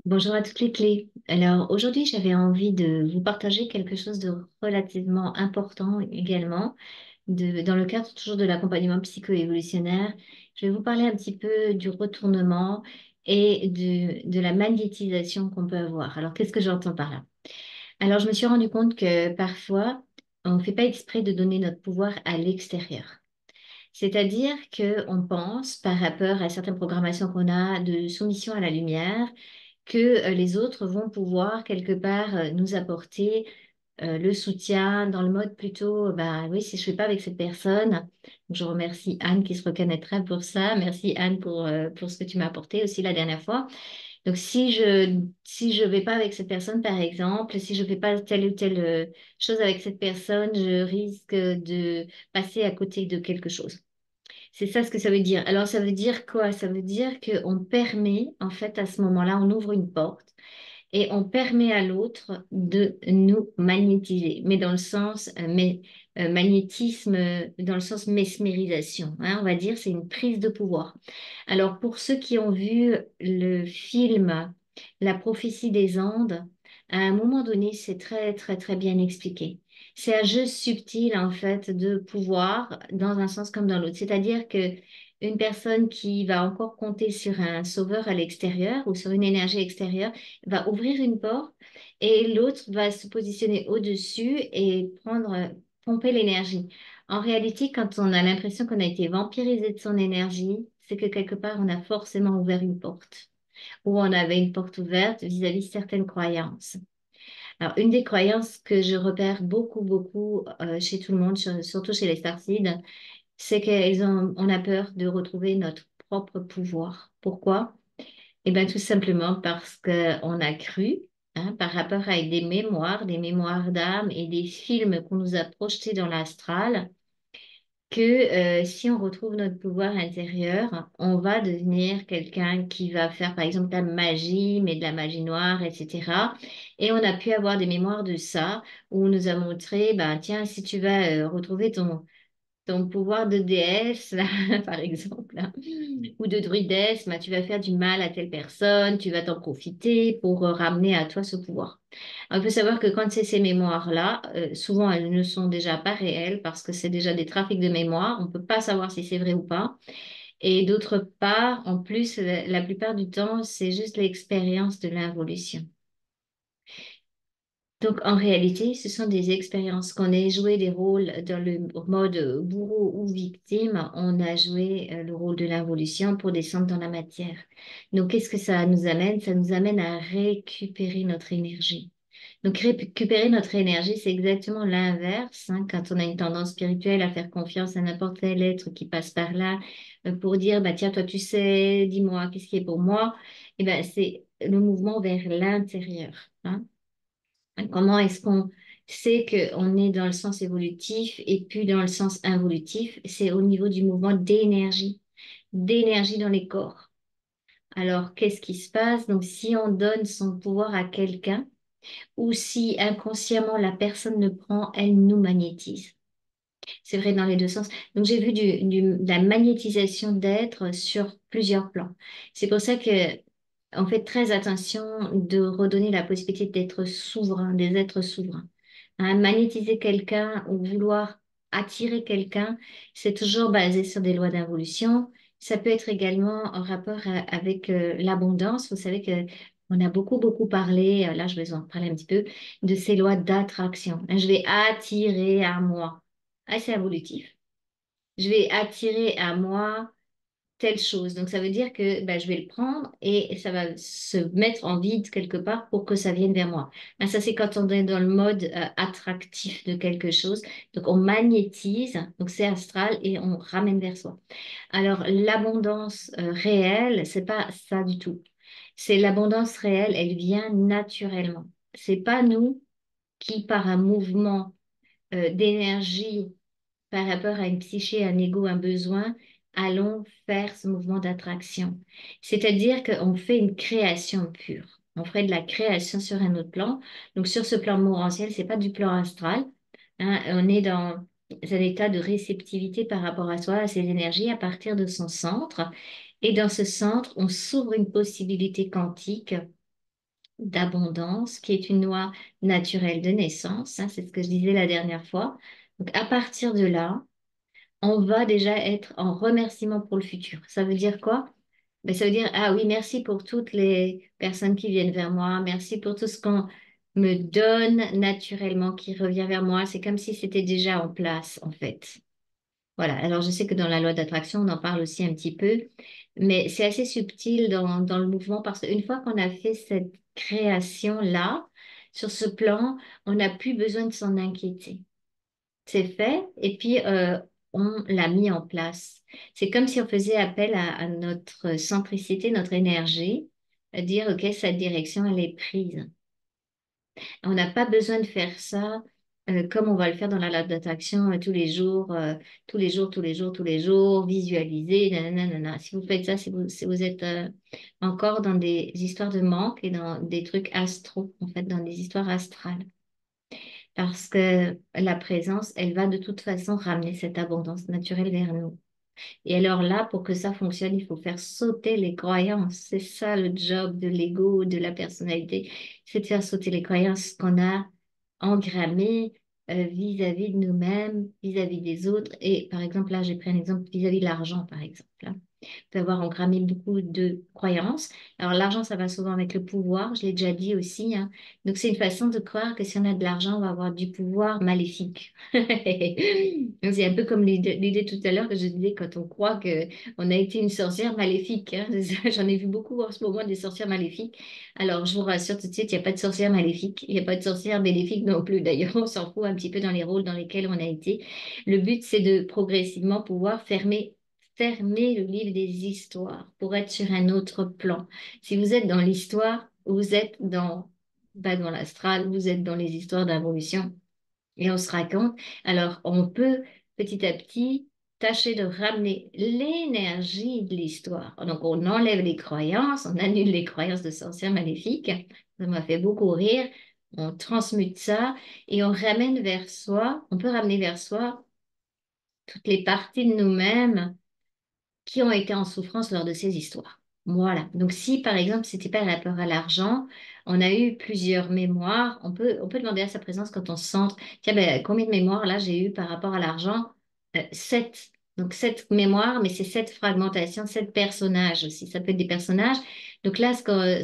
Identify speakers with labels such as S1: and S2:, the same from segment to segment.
S1: Bonjour à toutes les clés. Alors aujourd'hui, j'avais envie de vous partager quelque chose de relativement important également, dans le cadre toujours de l'accompagnement psycho-évolutionnaire. Je vais vous parler un petit peu du retournement et de la magnétisation qu'on peut avoir. Alors qu'est-ce que j'entends par là? Alors je me suis rendu compte que parfois, on ne fait pas exprès de donner notre pouvoir à l'extérieur. C'est-à-dire qu'on pense, par rapport à certaines programmations qu'on a de soumission à la lumière, que les autres vont pouvoir quelque part nous apporter le soutien dans le mode plutôt, bah oui, si je fais pas avec cette personne, donc je remercie Anne qui se reconnaîtra pour ça. Merci Anne pour ce que tu m'as apporté aussi la dernière fois. Donc si je vais pas avec cette personne, par exemple, si je fais pas telle ou telle chose avec cette personne, je risque de passer à côté de quelque chose. C'est ça ce que ça veut dire. Alors, ça veut dire quoi? Ça veut dire qu'on permet, en fait, à ce moment-là, on ouvre une porte et on permet à l'autre de nous magnétiser, mais dans le sens, magnétisme, dans le sens mesmérisation, hein, on va dire, c'est une prise de pouvoir. Alors, pour ceux qui ont vu le film La prophétie des Andes, à un moment donné, c'est très, très, très bien expliqué. C'est un jeu subtil, en fait, de pouvoir dans un sens comme dans l'autre. C'est-à-dire que une personne qui va encore compter sur un sauveur à l'extérieur ou sur une énergie extérieure va ouvrir une porte et l'autre va se positionner au-dessus et pomper l'énergie. En réalité, quand on a l'impression qu'on a été vampirisé de son énergie, c'est que quelque part, on a forcément ouvert une porte ou on avait une porte ouverte vis-à-vis de certaines croyances. Alors, une des croyances que je repère beaucoup, beaucoup chez tout le monde, surtout chez les Starseeds, c'est on a peur de retrouver notre propre pouvoir. Pourquoi? Eh bien, tout simplement parce qu'on a cru, hein, par rapport à des mémoires d'âme et des films qu'on nous a projetés dans l'astral, que si on retrouve notre pouvoir intérieur, on va devenir quelqu'un qui va faire, par exemple, de la magie, mais de la magie noire, etc. Et on a pu avoir des mémoires de ça, où on nous a montré, ben, tiens, si tu vas retrouver ton pouvoir de déesse, là, par exemple, hein, ou de druidesse, bah, tu vas faire du mal à telle personne, tu vas t'en profiter pour ramener à toi ce pouvoir. Alors, il faut savoir que quand c'est ces mémoires-là, souvent elles ne sont déjà pas réelles parce que c'est déjà des trafics de mémoire. On ne peut pas savoir si c'est vrai ou pas. Et d'autre part, en plus, la plupart du temps, c'est juste l'expérience de l'involution. Donc, en réalité, ce sont des expériences. Qu'on ait joué des rôles dans le mode bourreau ou victime, on a joué le rôle de l'involution pour descendre dans la matière. Donc, qu'est-ce que ça nous amène? Ça nous amène à récupérer notre énergie. Donc, récupérer notre énergie, c'est exactement l'inverse, hein, quand on a une tendance spirituelle à faire confiance à n'importe quel être qui passe par là pour dire, bah, tiens, toi, tu sais, dis-moi, qu'est-ce qui est pour moi? Eh ben, c'est le mouvement vers l'intérieur, hein. Comment est-ce qu'on sait qu'on est dans le sens évolutif et puis dans le sens involutif? C'est au niveau du mouvement d'énergie dans les corps. Alors, qu'est-ce qui se passe? Donc, si on donne son pouvoir à quelqu'un ou si inconsciemment la personne le prend, elle nous magnétise. C'est vrai dans les deux sens. Donc, j'ai vu de la magnétisation d'être sur plusieurs plans. C'est pour ça que on fait très attention de redonner la possibilité d'être souverain, des êtres souverains. Hein, magnétiser quelqu'un ou vouloir attirer quelqu'un, c'est toujours basé sur des lois d'involution. Ça peut être également en rapport avec l'abondance. Vous savez que on a beaucoup, beaucoup parlé, là je vais en parler un petit peu, de ces lois d'attraction. Hein, je vais attirer à moi. Ah, c'est évolutif. Je vais attirer à moi telle chose. Donc, ça veut dire que ben, je vais le prendre et ça va se mettre en vide quelque part pour que ça vienne vers moi. Ben, ça, c'est quand on est dans le mode attractif de quelque chose. Donc, on magnétise, donc c'est astral et on ramène vers soi. Alors, l'abondance réelle, c'est pas ça du tout. C'est l'abondance réelle, elle vient naturellement. C'est pas nous qui, par un mouvement d'énergie par rapport à une psyché, un ego, un besoin, allons faire ce mouvement d'attraction. C'est-à-dire qu'on fait une création pure. On ferait de la création sur un autre plan. Donc sur ce plan morantiel, c'est pas du plan astral, hein. On est dans un état de réceptivité par rapport à soi, à ses énergies, à partir de son centre. Et dans ce centre, on s'ouvre une possibilité quantique d'abondance, qui est une loi naturelle de naissance, hein, c'est ce que je disais la dernière fois. Donc à partir de là, on va déjà être en remerciement pour le futur. Ça veut dire quoi? Ben, ça veut dire, ah oui, merci pour toutes les personnes qui viennent vers moi, merci pour tout ce qu'on me donne naturellement qui revient vers moi. C'est comme si c'était déjà en place, en fait. Voilà, alors je sais que dans la loi d'attraction, on en parle aussi un petit peu, mais c'est assez subtil dans le mouvement parce qu'une fois qu'on a fait cette création-là, sur ce plan, on n'a plus besoin de s'en inquiéter. C'est fait et puis on l'a mis en place. C'est comme si on faisait appel à notre centricité, notre énergie, à dire, OK, cette direction, elle est prise. On n'a pas besoin de faire ça comme on va le faire dans la loi d'attraction tous les jours, tous les jours, tous les jours, tous les jours, visualiser, nanana, nanana. Si vous faites ça, si vous êtes encore dans des histoires de manque et dans des trucs astraux, en fait, dans des histoires astrales. Parce que la présence, elle va de toute façon ramener cette abondance naturelle vers nous. Et alors là, pour que ça fonctionne, il faut faire sauter les croyances. C'est ça le job de l'ego, de la personnalité, c'est de faire sauter les croyances qu'on a engrammées vis-à-vis de nous-mêmes, vis-à-vis des autres. Et par exemple, là, j'ai pris un exemple vis-à-vis de l'argent, par exemple, hein. Peut avoir engrammé beaucoup de croyances. Alors l'argent, ça va souvent avec le pouvoir, je l'ai déjà dit aussi, hein. Donc c'est une façon de croire que si on a de l'argent, on va avoir du pouvoir maléfique. C'est un peu comme l'idée tout à l'heure que je disais quand on croit que on a été une sorcière maléfique, hein. J'en ai vu beaucoup en ce moment des sorcières maléfiques. Alors je vous rassure tout de suite, il n'y a pas de sorcière maléfique, il n'y a pas de sorcière bénéfique non plus. D'ailleurs, on s'en fout un petit peu dans les rôles dans lesquels on a été. Le but, c'est de progressivement pouvoir fermer le livre des histoires pour être sur un autre plan. Si vous êtes dans l'histoire, vous êtes pas dans l'astral, vous êtes dans les histoires d'involution. Et on se raconte. Alors, on peut petit à petit tâcher de ramener l'énergie de l'histoire. Donc, on enlève les croyances, on annule les croyances de sorcières maléfiques. Ça m'a fait beaucoup rire. On transmute ça et on ramène vers soi, on peut ramener vers soi toutes les parties de nous-mêmes qui ont été en souffrance lors de ces histoires. Voilà. Donc, si par exemple, c'était pas rapport à l'argent, on a eu plusieurs mémoires, on peut demander à sa présence quand on se centre, tiens, ben, combien de mémoires là j'ai eu par rapport à l'argent? Sept. Donc, sept mémoires, mais c'est sept fragmentations, sept personnages aussi. Ça peut être des personnages. Donc là, ce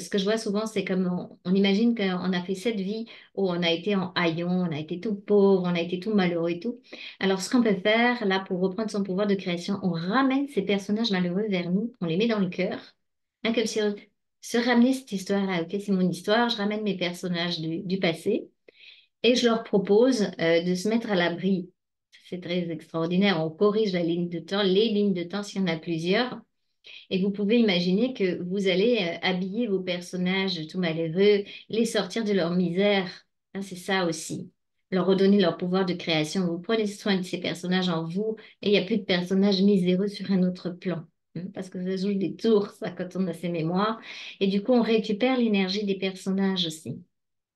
S1: que je vois souvent, c'est comme on imagine qu'on a fait sept vies où on a été en haillon, on a été tout pauvre, on a été tout malheureux et tout. Alors, ce qu'on peut faire, là, pour reprendre son pouvoir de création, on ramène ces personnages malheureux vers nous, on les met dans le cœur, hein, comme si on se ramenait cette histoire-là. Ok, c'est mon histoire, je ramène mes personnages du passé et je leur propose de se mettre à l'abri. C'est très extraordinaire. On corrige la ligne de temps, les lignes de temps s'il y en a plusieurs. Et vous pouvez imaginer que vous allez habiller vos personnages tout malheureux, les sortir de leur misère. Hein, c'est ça aussi. Leur redonner leur pouvoir de création. Vous prenez soin de ces personnages en vous et il n'y a plus de personnages miséreux sur un autre plan. Hein, parce que ça joue des tours, ça, quand on a ces mémoires. Et du coup, on récupère l'énergie des personnages aussi.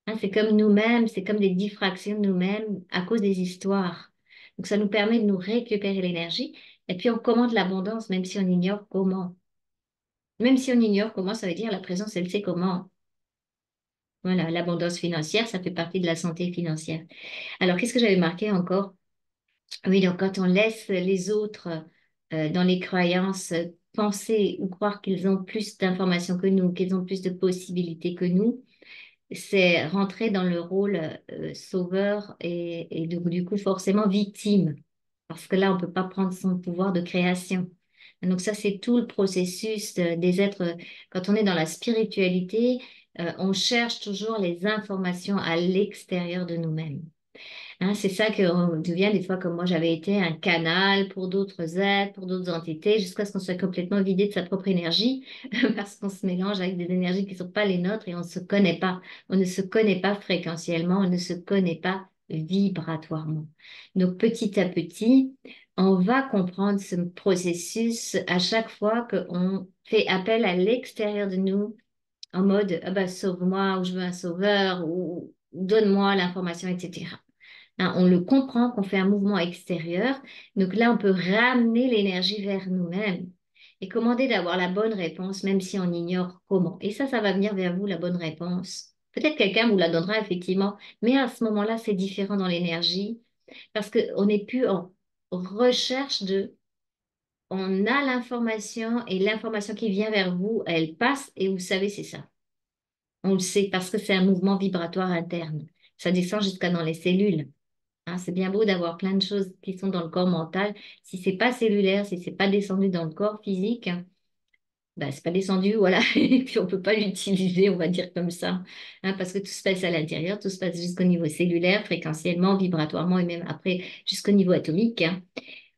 S1: Hein, c'est comme nous-mêmes, c'est comme des diffractions de nous-mêmes à cause des histoires. Donc, ça nous permet de nous récupérer l'énergie. Et puis, on commande l'abondance, même si on ignore comment. Même si on ignore comment ça veut dire, la présence, elle sait comment. Voilà, l'abondance financière, ça fait partie de la santé financière. Alors, qu'est-ce que j'avais marqué encore? Oui, donc quand on laisse les autres dans les croyances penser ou croire qu'ils ont plus d'informations que nous, qu'ils ont plus de possibilités que nous, c'est rentrer dans le rôle sauveur et du coup forcément victime. Parce que là, on ne peut pas prendre son pouvoir de création. Donc ça, c'est tout le processus des êtres. Quand on est dans la spiritualité, on cherche toujours les informations à l'extérieur de nous-mêmes. Hein, c'est ça qu'on devient des fois, comme moi, j'avais été un canal pour d'autres êtres, pour d'autres entités, jusqu'à ce qu'on soit complètement vidé de sa propre énergie, parce qu'on se mélange avec des énergies qui ne sont pas les nôtres et on ne se connaît pas. On ne se connaît pas fréquentiellement, on ne se connaît pas vibratoirement. Donc, petit à petit, on va comprendre ce processus à chaque fois qu'on fait appel à l'extérieur de nous en mode, ah bah, sauve-moi, ou je veux un sauveur, ou donne-moi l'information, etc. Hein, on le comprend qu'on fait un mouvement extérieur. Donc là, on peut ramener l'énergie vers nous-mêmes. et commandez d'avoir la bonne réponse, même si on ignore comment. Et ça va venir vers vous, la bonne réponse. Peut-être quelqu'un vous la donnera effectivement, mais à ce moment-là, c'est différent dans l'énergie parce qu'on n'est plus en recherche de... On a l'information et l'information qui vient vers vous, elle passe et vous savez, c'est ça. On le sait parce que c'est un mouvement vibratoire interne. Ça descend jusqu'à dans les cellules. Hein, c'est bien beau d'avoir plein de choses qui sont dans le corps mental. Si c'est pas cellulaire, si c'est pas descendu dans le corps physique, ben, c'est pas descendu, voilà. Et puis on peut pas l'utiliser, on va dire comme ça. Hein, parce que tout se passe à l'intérieur, tout se passe jusqu'au niveau cellulaire, fréquentiellement, vibratoirement et même après jusqu'au niveau atomique. Hein.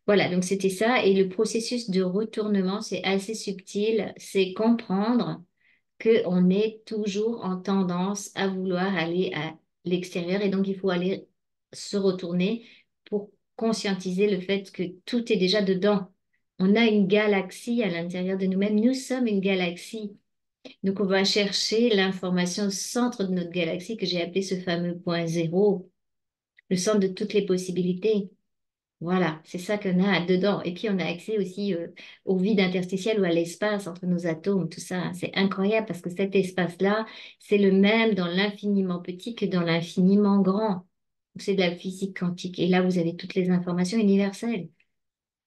S1: Voilà, donc c'était ça. Et le processus de retournement, c'est assez subtil. C'est comprendre qu'on est toujours en tendance à vouloir aller à l'extérieur et donc il faut aller se retourner pour conscientiser le fait que tout est déjà dedans. On a une galaxie à l'intérieur de nous-mêmes. Nous sommes une galaxie. Donc on va chercher l'information au centre de notre galaxie que j'ai appelé ce fameux point zéro, le centre de toutes les possibilités. Voilà, c'est ça qu'on a dedans. Et puis, on a accès aussi au vide interstitiel ou à l'espace entre nos atomes, tout ça. C'est incroyable parce que cet espace-là, c'est le même dans l'infiniment petit que dans l'infiniment grand. C'est de la physique quantique. Et là, vous avez toutes les informations universelles.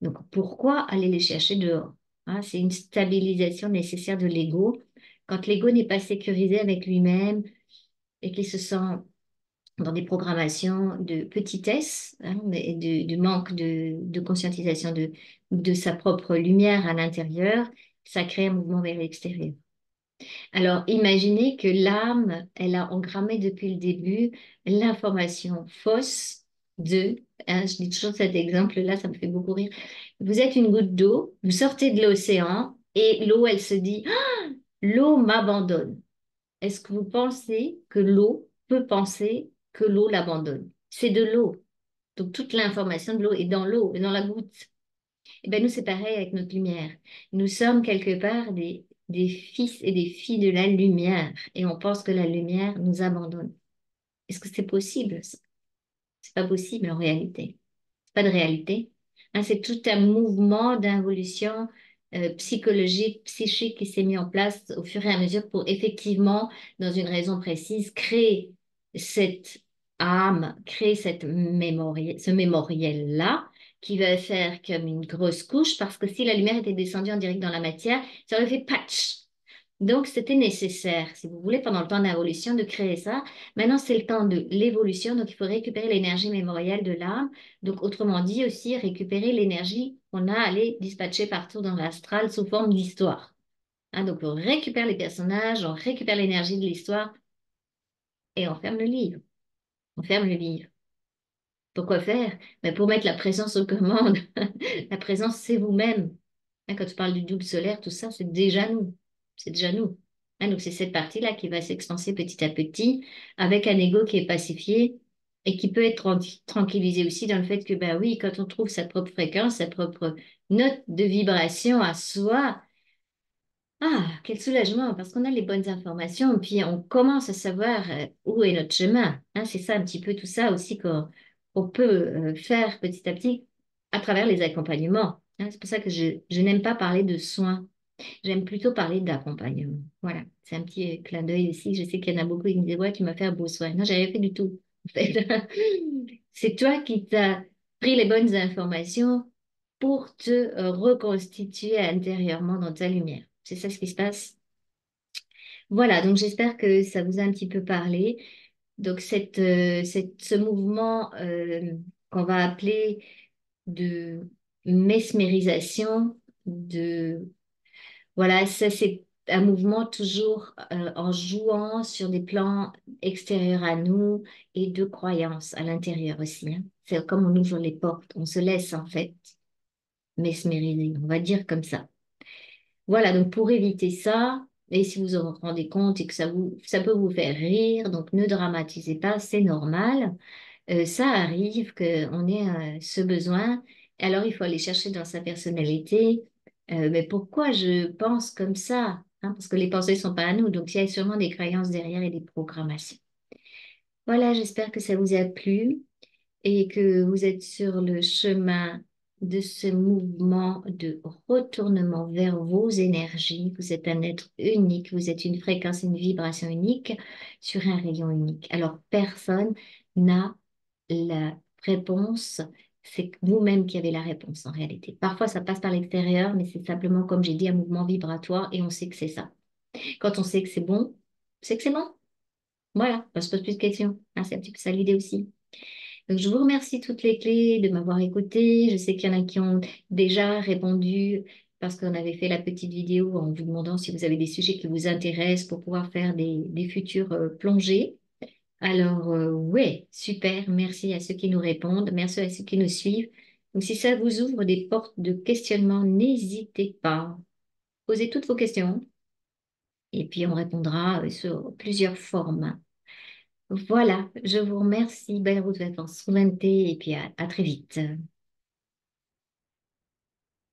S1: Donc, pourquoi aller les chercher dehors? Hein, c'est une stabilisation nécessaire de l'ego. Quand l'ego n'est pas sécurisé avec lui-même et qu'il se sent dans des programmations de petitesse, hein, et de manque de conscientisation de sa propre lumière à l'intérieur, ça crée un mouvement vers l'extérieur. Alors, imaginez que l'âme, elle a engrammé depuis le début l'information fausse de, hein, je dis toujours cet exemple-là, ça me fait beaucoup rire. Vous êtes une goutte d'eau, vous sortez de l'océan et l'eau, elle se dit, ah, l'eau m'abandonne. Est-ce que vous pensez que l'eau peut penser que l'eau l'abandonne? C'est de l'eau. Donc toute l'information de l'eau est dans l'eau, est dans la goutte. Et bien nous, c'est pareil avec notre lumière. Nous sommes quelque part des fils et des filles de la lumière et on pense que la lumière nous abandonne. Est-ce que c'est possible? C'est pas possible en réalité. C'est pas de réalité. Hein, c'est tout un mouvement d'involution psychologique, psychique qui s'est mis en place au fur et à mesure pour effectivement, dans une raison précise, créer cette âme, créer ce mémoriel-là qui va faire comme une grosse couche parce que si la lumière était descendue en direct dans la matière, ça aurait fait patch. Donc, c'était nécessaire, si vous voulez, pendant le temps d'évolution, de créer ça. Maintenant, c'est le temps de l'évolution, donc il faut récupérer l'énergie mémorielle de l'âme. Donc, autrement dit, aussi récupérer l'énergie qu'on a allé dispatcher partout dans l'astral sous forme d'histoire. Hein, donc, on récupère les personnages, on récupère l'énergie de l'histoire et on ferme le livre. On ferme le livre. Pourquoi faire? Ben, pour mettre la présence aux commandes. La présence, c'est vous-même. Hein, quand tu parles du double solaire, tout ça, c'est déjà nous. C'est déjà nous. Hein, donc, c'est cette partie-là qui va s'expanser petit à petit avec un ego qui est pacifié et qui peut être tranquillisé aussi dans le fait que, ben oui, quand on trouve sa propre fréquence, sa propre note de vibration à soi, ah, quel soulagement, parce qu'on a les bonnes informations, puis on commence à savoir où est notre chemin. Hein, c'est ça un petit peu tout ça aussi qu'on peut faire petit à petit à travers les accompagnements. Hein, c'est pour ça que je n'aime pas parler de soins, j'aime plutôt parler d'accompagnement. Voilà, c'est un petit clin d'œil ici. Je sais qu'il y en a beaucoup qui me disent, ouais, tu m'as fait un beau soin. Non, j'avais fait du tout. En fait. C'est toi qui t'as pris les bonnes informations pour te reconstituer intérieurement dans ta lumière. C'est ça ce qui se passe. Voilà, donc j'espère que ça vous a un petit peu parlé. Donc ce mouvement qu'on va appeler de mesmérisation, voilà, ça c'est un mouvement toujours en jouant sur des plans extérieurs à nous et de croyances à l'intérieur aussi. Hein. C'est comme on ouvre les portes, on se laisse en fait mesmériser, on va dire comme ça. Voilà, donc pour éviter ça, et si vous en rendez compte et que ça peut vous faire rire, donc ne dramatisez pas, c'est normal. Ça arrive qu'on ait ce besoin, alors il faut aller chercher dans sa personnalité. Mais pourquoi je pense comme ça? Hein, parce que les pensées ne sont pas à nous, donc il y a sûrement des croyances derrière et des programmations. Voilà, j'espère que ça vous a plu et que vous êtes sur le chemin de ce mouvement de retournement vers vos énergies. Vous êtes un être unique, vous êtes une fréquence, une vibration unique sur un rayon unique. Alors, personne n'a la réponse. C'est vous-même qui avez la réponse en réalité. Parfois, ça passe par l'extérieur, mais c'est simplement, comme j'ai dit, un mouvement vibratoire et on sait que c'est ça. Quand on sait que c'est bon, c'est que c'est bon. Voilà, on se pose plus de questions. Hein, c'est un petit peu ça l'idée aussi. Donc, je vous remercie toutes les clés de m'avoir écouté. Je sais qu'il y en a qui ont déjà répondu parce qu'on avait fait la petite vidéo en vous demandant si vous avez des sujets qui vous intéressent pour pouvoir faire des futures plongées. Alors, ouais, super. Merci à ceux qui nous répondent. Merci à ceux qui nous suivent. Donc, si ça vous ouvre des portes de questionnement, n'hésitez pas. Posez toutes vos questions et puis on répondra sur plusieurs formes. Voilà, je vous remercie. Belle route de vacances. Souveraineté et puis à très vite.